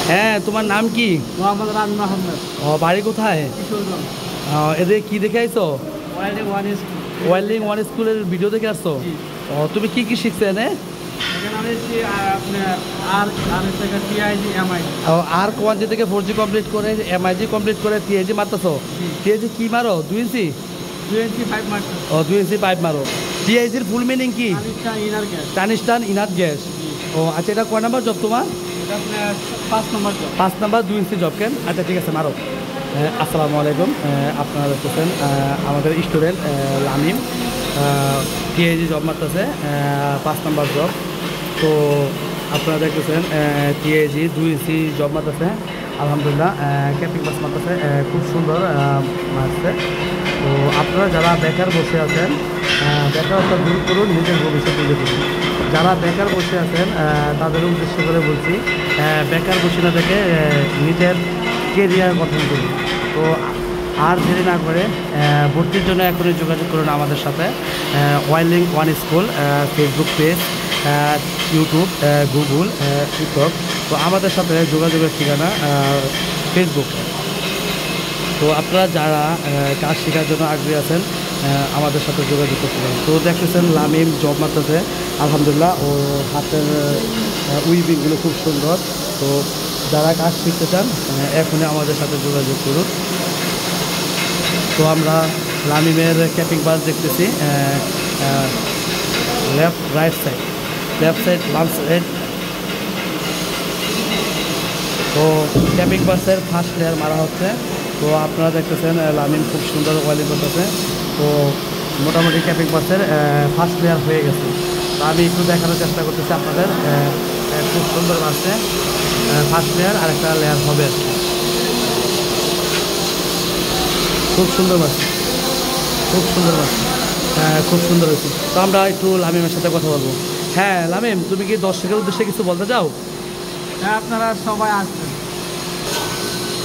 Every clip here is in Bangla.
হ্যাঁ, তোমার নাম কি? মোহাম্মদ রান্না আহমেদ। ও, বাড়ি কোথায়? কিশোরগঞ্জ। এদের কি দেখে আইছো? Welding one school. Welding one স্কুলের ভিডিও দেখে আসছো? জি। ও, তুমি কি কি শিখছো এনে? এখানে আমি আপনার আর থেকে টিআইজি এমআইজি। ও, আর 1G থেকে 4G কমপ্লিট করে MIG কমপ্লিট করে TIG মারতেছো? TIG কি মারো? 2 ইঞ্চি? 2 ইঞ্চি পাইপ মারছি। ও, 2 ইঞ্চি পাইপ মারো। TIGর ফুল মিনিং কি? Inert gas. Tungsten inert gas. ও আচ্ছা, এটা কয় নাম্বার জব তোমার? এটা আপনার 5 number job. 5 number 2 inch job কেন? আচ্ছা ঠিক আছে, মারো। আসসালামু আলাইকুম। আপনারা দেখতেছেন আমাদের স্টুডেন্ট লামিম TIG জব মারতেছে, 5 নাম্বার জব। তো আপনারা দেখতেছেন TIG 2 ইঞ্চি জব মারতেছে, আলহামদুলিল্লাহ। ক্যাপিং বাস মারতেছে, খুব সুন্দর মারছে। তো আপনারা যারা বেকার বসে আছেন, বেকারত্ব দূর করুন, নিজের ভবিষ্যৎ তৈরি করুন। যারা বেকার বসে আছেন তাদের উদ্দেশ্য করে বলছি, বেকার বসে না থেকে নিজের কেরিয়ার গঠন করুন। তো আর দেরি না করে ভর্তির জন্য এখনই যোগাযোগ করুন আমাদের সাথে। Welding one school Facebook page, YouTube, Google, TikTok. তো আমাদের সাথে যোগাযোগের ঠিকানা ফেসবুক। তো আপনারা যারা কাজ শেখার জন্য আগ্রহী আছেন আমাদের সাথে যোগাযোগ করতে পারেন। তো দেখতেছেন লামিম জব মারতেছে, আলহামদুলিল্লাহ। ও হাতের উইভিংগুলো খুব সুন্দর। তো যারা কাজ শিখতে চান এখনই আমাদের সাথে যোগাযোগ করুন। তো আমরা লামিমের ক্যাপিং বাস দেখতেছি, left right side, left side বাম সাইড। তো ক্যাপিং বাসের ফার্স্ট লেয়ার মারা হচ্ছে। তো আপনারা দেখতেছেন লামিম খুব সুন্দর ওয়েল্ডিং করতেছে। তো মোটামুটি ক্যাপিং বাসের ফার্স্ট লেয়ার হয়ে গেছে। তো আমি একটু দেখানোর চেষ্টা করতেছি আপনাদের, খুব সুন্দর বাসে ফার্স্ট লেয়ার আর একটা লেয়ার হবে। খুব সুন্দর বাস, খুব সুন্দর বাস, খুব সুন্দর হয়েছে। তো আমরা একটু লামিমের সাথে কথা বলবো। হ্যাঁ লামিম, তুমি কি দর্শকের উদ্দেশ্যে কিছু বলতে চাও? হ্যাঁ, আপনারা সবাই আসবেন,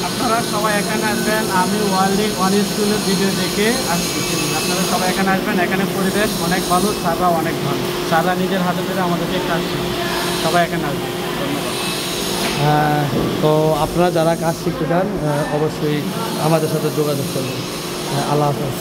আপনারা সবাই এখানে আসবেন। আমি ওয়েল্ডিং ওয়ান স্কুলের ভিডিও দেখে আসছি। আপনারা সবাই এখানে আসবেন, এখানে পরিবেশ অনেক ভালো, স্যাররা অনেক ভালো, স্যাররা নিজের হাতে ধরে আমাদেরকে কাজ শেখায়। সবাই এখানে আসবেন, ধন্যবাদ। তো আপনারা যারা কাজ শিখতে চান অবশ্যই আমাদের সাথে যোগাযোগ করবেন। আল্লাহ হাফেজ।